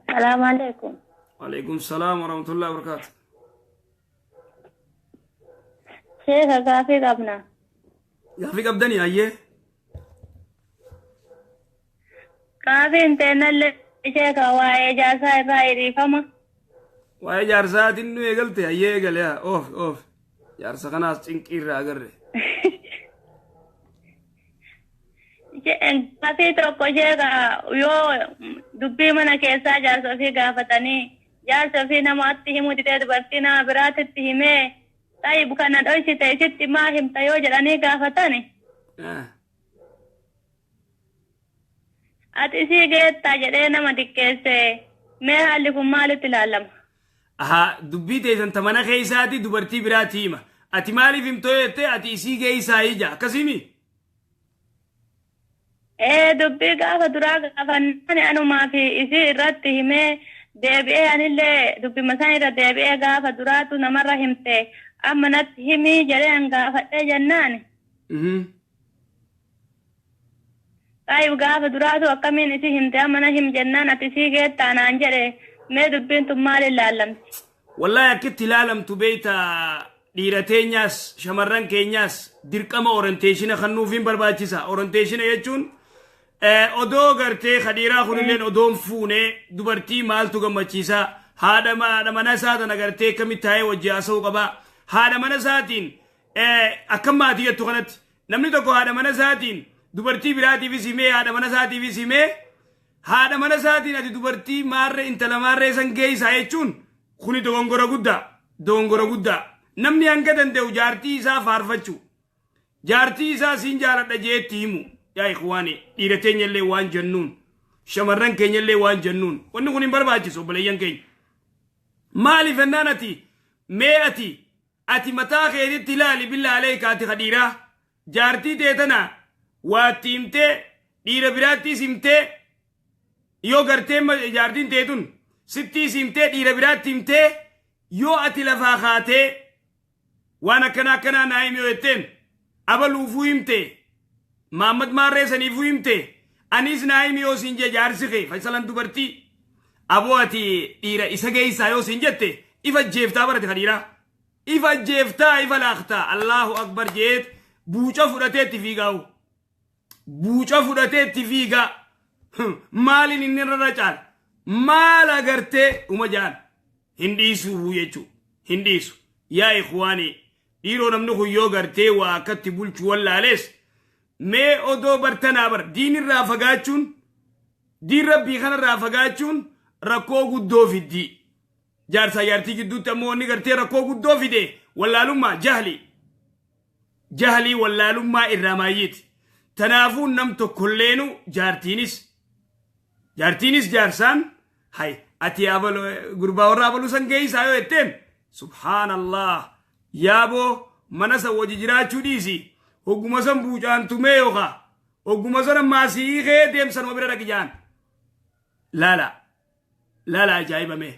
السلام عليكم. وعليكم السلام ورحمة الله وبركاته. شيخ كافي قبنا يا في قبدني أيه كافي انتنا اللي شيخ واي جاسا رايري فما واي جارسات إنه يقلت أيه يقل يا أوف جارسا خناس تنكير راقر كافي توقو شيخ يو دبي منا كيسا جاسا في قافتني جاسا في نماتهم ودتت برتنا براتتهم طيب كان دوشي تيشتي ما هم تيوجر أني قافتني أتسي قيت تاجرين ما دكيسي ما هالكم مالي تلالم دبي تيسن تمنا خيساتي دبرتي براتيما أتي مالي فيمتويتي أتي إسي خيسا إيجا كسيمي دبي قافة دراغ قافناني أنو ما في إسي راتي همي deebi'ee anillee dubbi masaan irra deebi'ee gaafa duraatu namarra himte amma natti himii jedheen gaafadhee jennaani. Taayib gaafa duraatu akkamiin isi himte amma na him jennaan ati sii geettaa naan jedhe mee dubbiin tun maal ilaallamti? Wallahi akkitti ilaalamtu beeyta dhiira teenyaas shamarran keenyaas dirqama orienteeshina kennuufiin barbaachisa. Orienteeshina jechuun odoo gartee khadiiraa kunilleen odoon fuune dubartii maaltu gammachiisa haadha mana isaatan agartee akkamitti taa'ee wajji haasa'uu qaba haadha mana isaatiin akkam maatii jettu kanatti namni tokko haadha mana isaatiin dubartii biraatiifis himee haadha mana isaatiifis himee haadha mana isaatiin ati dubartii maarree intala maarree san geessaa jechuun kuni dogongora guddaa namni hanga danda'u jaartii isaa faarfachuu jaartii isaa siin jaaladha jeetti himu yaa ikhwaani dhiira teenyallee waan jennuun shamarran keenyallee waan jennuun wanni kun hin barbaachisu obboleeyyan keenya maaliif ennaan ati mataa keetitti ilaali billaa aleeka ati khadiiraa jaartii teetana waatti himtee dhiira biraattiis himtee yoo gartee jaartiin teetun sittiis himtee dhiira biraatti himtee yoo ati lafaa kaatee waan akkanaa naa himi yoo jetteen abaluufuu himtee Muhammad maarree saniifuu himte anis naa himi yoo siin jee jaarsi kee faysalan dubartii aboo ati dhiira isa geessaa yoo siin jette ifa jeeftaa barate khadiiraa ifa jeeftaa ifa laaqtaa Allahu akbar jeet buuca fudhateetti fiigaa'u buuca fudhateetti fiigaa maalin inni irra caala maal agartee uma jaan hin dhiisuu jechuu hin dhiisu yaa ikhwaani dhiiroo namni kun yoo gartee waa akkatti bulchu wallaalees mee odoo bartanaa bar diin irraa fagaachuun diin rabbii kanarraa fagaachuun rakkoo guddoo fiddi jaarsaa jaartii gidduutti ammoo inni gartee rakkoo guddoo fide wallaalummaa jahlii wallaalummaa irraa maayyiiti tanaafuu nam tokkolleenu jaartiinis jaarsaan hay ati gurbaa warra abaluu san geessaa yoo jetteen subhaanallah yaaboo mana san wajji jiraachuu dhiisi hogguma san buucaan tumee yookaa hogguma san ammaasii kee deemsan wabira dhaqijaan laala ajaa'ibame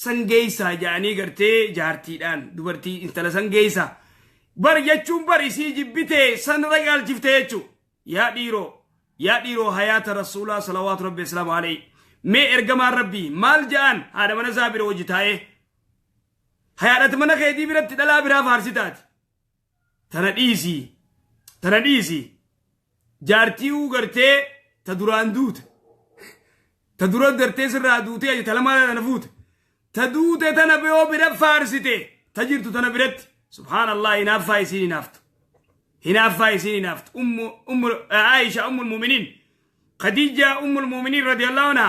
san geessaa jaanii gartee jaartiidhaan dubartii intala san geessaa bar jechuun bar isii jibbitee san ragaalchifte jechuu yaa dhiiroo hayaata rasuulaa salawaatu rabbi islaamu alayhi mee ergamaan rabbii maal ja'an haadha mana isaa bira wajji taa'ee hayaadhati mana keetii biratti dhalaa biraa faarsitaati tana dhiisii jaartii gartee ta duraan duute ta dura gartee sirraa duutee aji talamaa tana fuute ta duute tana yoo bira faarsite ta jirtu tana biratti subhaanallah hinaaffaa isiin hinaaftu Aisha ummul mu'miniin Khadija ummul mu'miniin radiyallahu anha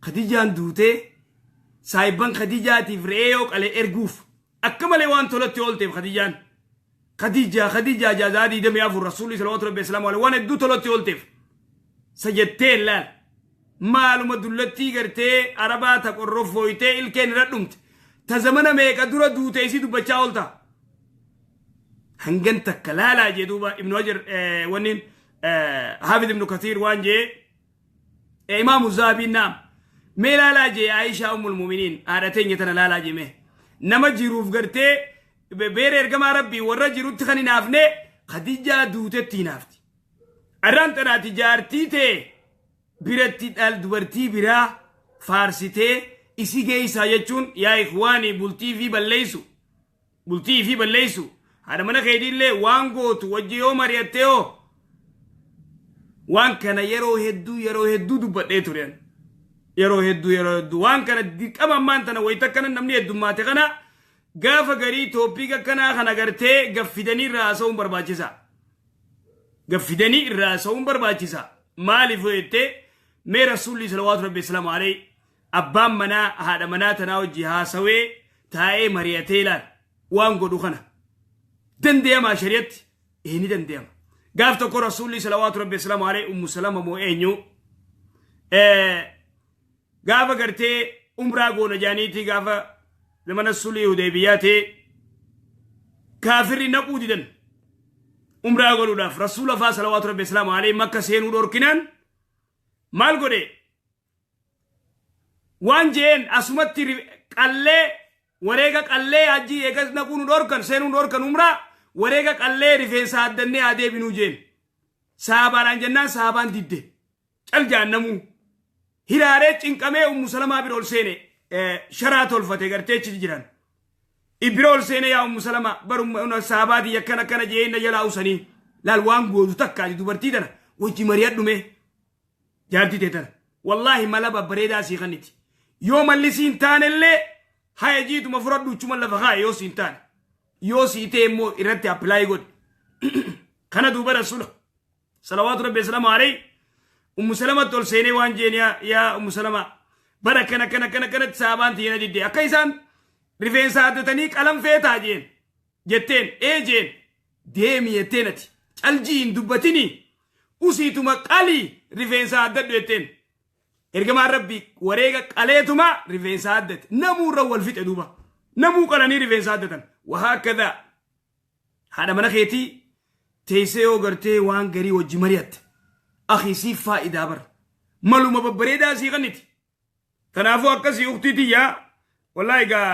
Khadijaan duutee saayibban Khadijaatiif re'ee yoo qalee erguuf akka malee waan tolatti oolteef Khadija jaazaadii damee afur rasuulli salawaatu rabbi islaamu alayhi waan hedduu tolatti oolteef sajjattee laal maaluma dullattii gartee arabaa ta qorrofooytee ilkeen irra dhumte ta zamana meeqa dura duute isii dubbachaa oolta hangan takka laalaa jee duuba ibnu hajar wannin haafid ibnu kathiir waan jee imaamu zaabiin naam mee laalaa jee aishaa ummul mu'miniin haadha teenya tana laalaa jee mee nama jiruuf gartee beere ergamaa rabbii warra jirutti kan hinaafne Khadijaa duutetti hinaafti arraan tanaati jaartii tee biratti dhal dubartii biraa faarsitee isi geeysaa jechuun yaa ikhwaanii bultii fi balleeysu haadha mana keetiillee waan gootu wajji yoo mari'attee hoo waan kana yeroo hedduu dubbadhee turen yeroo hedduu waan kana dirqama ammaan tana wayita akkana namni heddummaate kana gaafa garii tooppiika akkanaa kana gartee gaffidanii irraa haasa'uun barbaachisa maaliif jettee mee rasuulli salawaatu rabbi islaamu alayhi abbaan manaa haadha manaa tanaa wajji haasawee taa'ee mari'atee ilaal waan godhu kana dandeeyamaa shari'atti ni dandeeyama gaaf tokko rasuulli salawaatu rabbi islaamu alayhi ummu salama moo eenyu gaafa gartee umraa goona jaaniitii gaafa zamana sulii hudaybiyaatee kaafirri naquu didan umraa godhuudhaaf rasuula faa salawaatu rabbi islaamu alayhi makka seenuu dhorkinaan maal godhe waan jeen asumatti qallee wareega qallee hajjii eegas naquu nu dhorkan seenuu dhorkan umraa wareega qallee rifeensa addannee adeebinuu jeen saabaadhaan jennaan saabaan didde cal jaannamuu hiraaree cinqamee ummu salamaa bira ol seene sharaa tolfate garteechi jiran ibira ol seene yaa ummu salama barumma saabaati akkana jeenna jalaa usanii laal waan gootu takkaati dubartii tana wajji mari'adhume jaartii teetana wallaahi mala babbareedaa sii kanniti yoo malli siin taanellee haya jiituma furadhu uchuma lafa kaa yoo siin taane yoo sii ta'e immoo irratti appilaayi godhe kana duuba rasuula salawaatu rabbi islaamu alayhi ummu salamatti ol seenee waan jeen yaa ummu salama bara kanatti saabaan tiina didde akka isaan rifeensa addatanii qalam feetaa jetteen jeen deemi jetteen ati caljii hin dubbatini usiituma qalii rifeensa addadhu jetteen ergamaan rabbi wareega qaleetuma rifeensa addate namuurra wal fixe duuba namuu qalanii rifeensa addatan wahaakadhaa haadha mana keetii teessee yoo gartee waan garii wajji mari'atte akhi siif faayidaa bara maluma babbareedaa sii kanniti kanaafuu akkasii uktiitiyyaa wallaahi gaa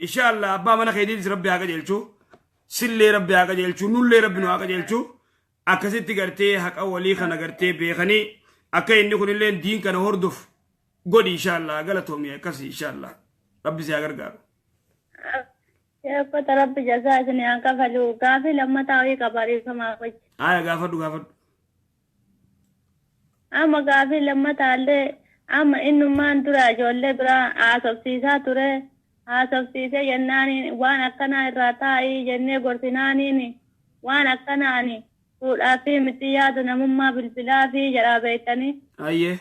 inshallah abbaa mana keetiitis rabbi haa qajeelchu sillee rabbi haa qajeelchu nullee rabbi nu haa qajeelchu akkasitti gartee haqa walii kana gartee beekanii akka inni kunillee diin kana hordof godhi inshallah galatoomi akkasii inshallah rabbi si haa gargaaru Kota rabbi jazaa isin haa kafalu gaafi lammataa wayii qabariifamaa qochi aya gaafadhu amma gaafi lammataallee amma innummaan dura ijoollee biraa haasofsiisaa ture haasofsiisee jennaaniin waan akkanaa irraa taa'ii jennee gorsinaaniin waan akkanaani fuudhaa fi miti yaada namummaa bilbilaa fi jedhaa beektanii ayyee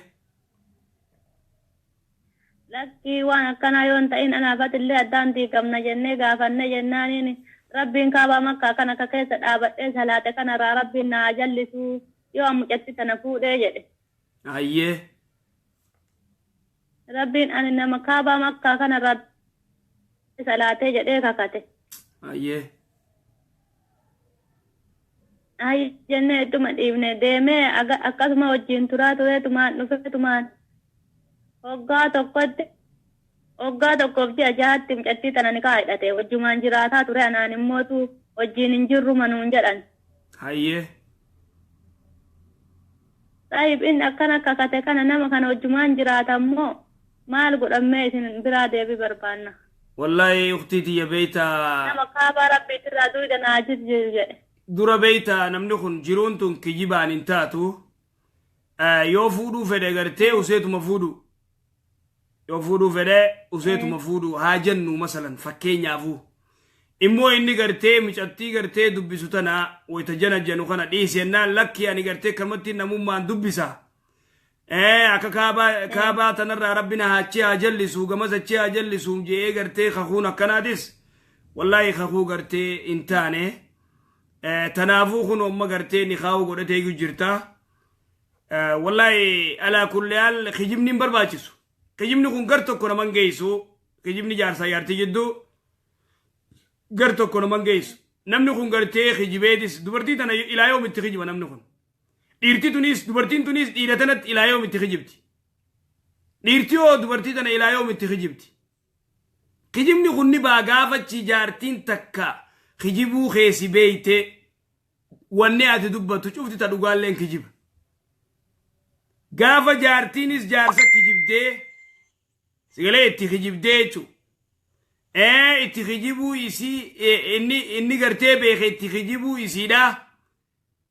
lakkii waan akkanaa yoon ta'in anaafatillee addaan diigamna jennee gaafanne jennaaniin rabbiin kaabaa makkaa kana akka keessa dhaabadhee salaate kanarraa rabbiin naa jallisuu yoo mucatti tana fuudhee jedhe ayyee rabbiin ani nama kaabaa makkaa kanarraa salaatee jedhee kakate ayyee ay jennee ittuma dhiibne deemee akkasuma wajjiin turaa tureetumaan dhufeetumaan waggaa tokkoof ji'a jahaatti mucattii tana ni kaa hidhate wajjumaan jiraataa ture anaan immootu wajjiin hin jirru manuun jedhan hayyee saayib inni akkana kakate kana nama kana wajjumaan jiraatammoo maal godhammee isin biraa deebii barbaanna wallahi uktitiyya beeyta nama kaabaa rabbiitirraa duyda naajis jedhe dura beeyta namni kun jiruun tun kijibaan hin taatu yoo fuudhuu fedhe gartee useetuma fuudhu yoo fuudhuu fedhe useetuma fuudhu haa jennu masalan fakkeenyaafuu immoo inni gartee mucattii gartee dubbisu tana wayta jana jenu kana dhiisennaan lakki ani gartee kamatti namummaan dubbisa akka kaabaa tanarraa rabbina haachee haa jallisu gamas achee haa jallisu je'ee gartee kakuun akkanaatis wallahi kakuu gartee hin taane tanaafuu kun amma gartee ni kaa'u godhatee jirta wallahi alaa kulli haal kijibni hin barbaachisu kijibni kun gar tokko naman geessu kijibni jaarsaa jaartii jidduu gar tokko naman geessu namni kun gartee kijibeetis dubartii tana ilaa yoomitti kijiba namni kun dhiirti tunis dubartiin tunis dhiira tanatti ilaa yoomitti kijibti dhiirti yoo dubartii tana ilaa yoomitti kijibti kijibni kun ni baa gaafachi jaartiin takka kijibuu keesi beeyte wanne ati dubbatu cufti ta dhugaalleen kijiba gaafa jaartiinis jaarsa kijibdee sigalee itti kijibdee jechuudha. Itti kijibuu isii inni gartee beeke itti kijibuu isiidha.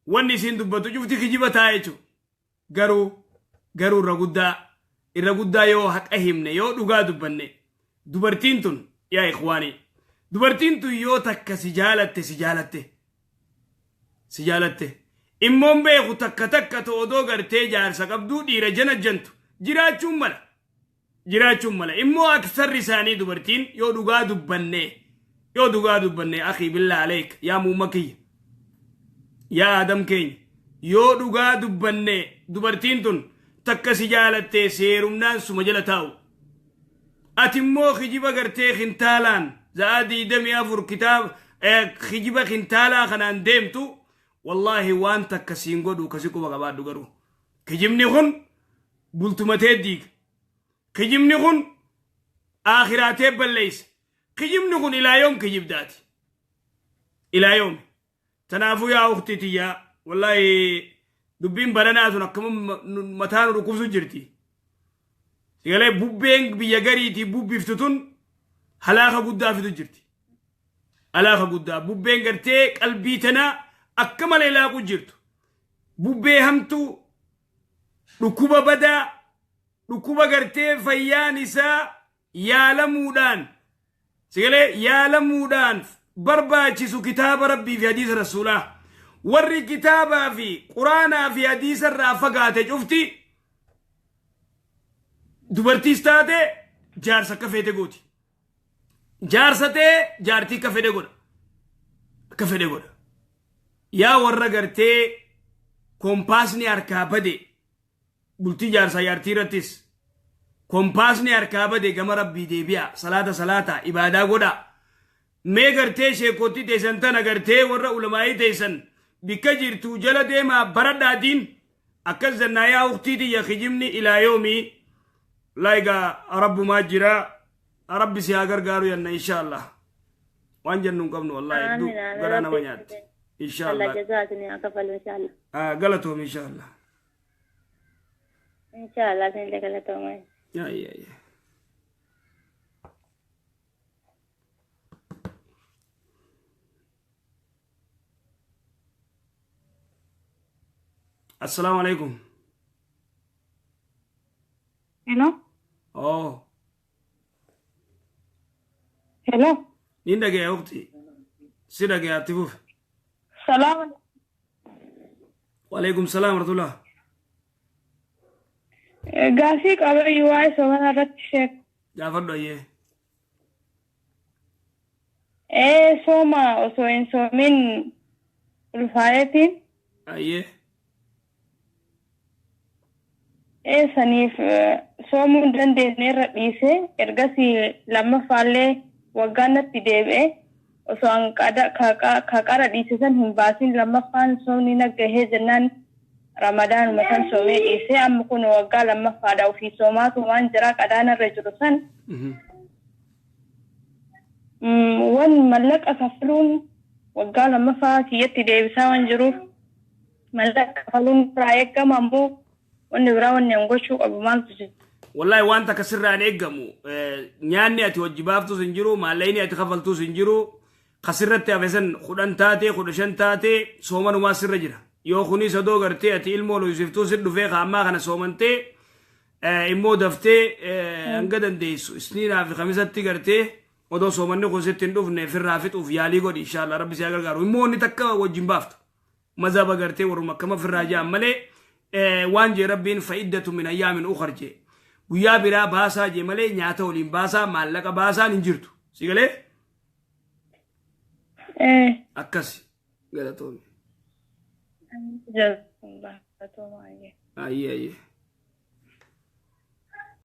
Wanni isin dubbatu cufti kijiba taa'e jechuudha. Garuu irra guddaa yoo haqa himne yoo dhugaa dubbanne dubartiin tun yaa ikhwaanii dubartiin tun yoo takka si jaalatte immoon beeku takka odoo gartee jaarsa qabduu dhiira janajjantu jiraachuun mala immoo aksarri isaanii dubartiin yoo dhugaa dubbanne akhi billaa aleek yaa muumma kiyya yaa adam keenya yoo dhugaa dubbanne dubartiin tun takka si jaalatte seerumnaan suma jala taa'u ati immoo kijiba gartee khintaalaan zaadii damii afur kitaaba kijiba khintaalaa kanaan deemtu wallahi waan takka siin godhu kasi quba qabaadhu garuu kijibni kun bultumatee diiga kijibni kun aakhiraatee balleeysa kijibni kun ilaa yoom kijibdaati ilaa yoom tanaafuu yaa uktitiyyaa wallahi dubbiin baranaa sun akkama mataan dhukkubsu jirti sigalee bubbeen biyya gariitii bubbiftu tun halaaka guddaa fidu jirti halaaka guddaa bubbeen gartee qalbii tanaa akka malee laaqu jirtu bubbee hamtuu dhukkuba badaa dhukkuba gartee fayyaan isaa yaalamuudhaan sigalee yaalamuudhaan barbaachisu kitaaba rabbii fi hadiisa rasuulaa warri kitaabaa fi quraanaa fi hadiisa irraa fagaate cufti dubartiis taate jaarsa akka fedhe gooti jaarsa ta'e jaartii akka fedhe godha yaa warra gartee kompaasni harkaa bade bultii jaarsa jaartii irrattis kompaasni harkaa bade gama rabbii deebi'a salaata ibaadaa godha mee gartee sheekootti teessan tana gartee warra ulamaa'ii teessan bikka jirtu jala deemaa baradhaatiin akkas zannaa yaa uktiiti ya kijibni ilaa yoomii laayigaa rabbumaa jira rabbi si haa gargaaru yanna inshaallah waan jennu hin qabnu wallahi garaa nama nyaatti inshaallah galatoom inshaallah sinillee galatooma السلام عليكم. Hello. Hello. نين دقيقة يا أختي. سيدة دقيقة تفوف. سلام. وعليكم السلام ورحمة الله. قاسيك أبي يواي سوانا رتشك. جعفر دويه. سوما وسوين سومين الفايتين. أيه. saniif soomuu dandeenyeerra dhiise ergasii lammafaallee waggaanatti deebi'e osoo an qara dhiise san hin baasin lammaffaan soomni naggahee jennaan ramadaanuma san soomee dhiise amma kun waggaa lammaffaadha ofii soomaatu waan jira qadaanarra jiru san wan mallaqa kafaluun waggaa lammaffaa kiyyatti deebisaa waan jiruuf mallaqa kafaluun irraa eegama ammoo wanni biraa wanni an gochuu qabu maaltu jira wallahi wanta kasirraan eeggamu nyaanni ati wajjibaaftus hin jiru maallayni ati kafaltus hin jiru kasirratti hafesan 10 taate 15 taate soomanumaa sirra jira yoo kunis odoo gartee ati ilmoo loosiftuu sin dhufee kaammaa kana soomantee immoo daftee hanga dandeessu isniinaa fi khamisatti gartee odoo soomanni kun sitti hin dhufne firraa fixuuf yaalii godhi inshaallah rabbi si haa gargaaru immoo inni takka wajjin baaftu mazhaba gartee warruma akkama firraa ja'an malee waan jee rabbiin fa'iddatu min ayyaamin ukhar jee guyyaa biraa baasaa jee malee nyaata waliin baasaa maallaqa baasaan hin jirtu si galee akkasi galatoomii ayye ayye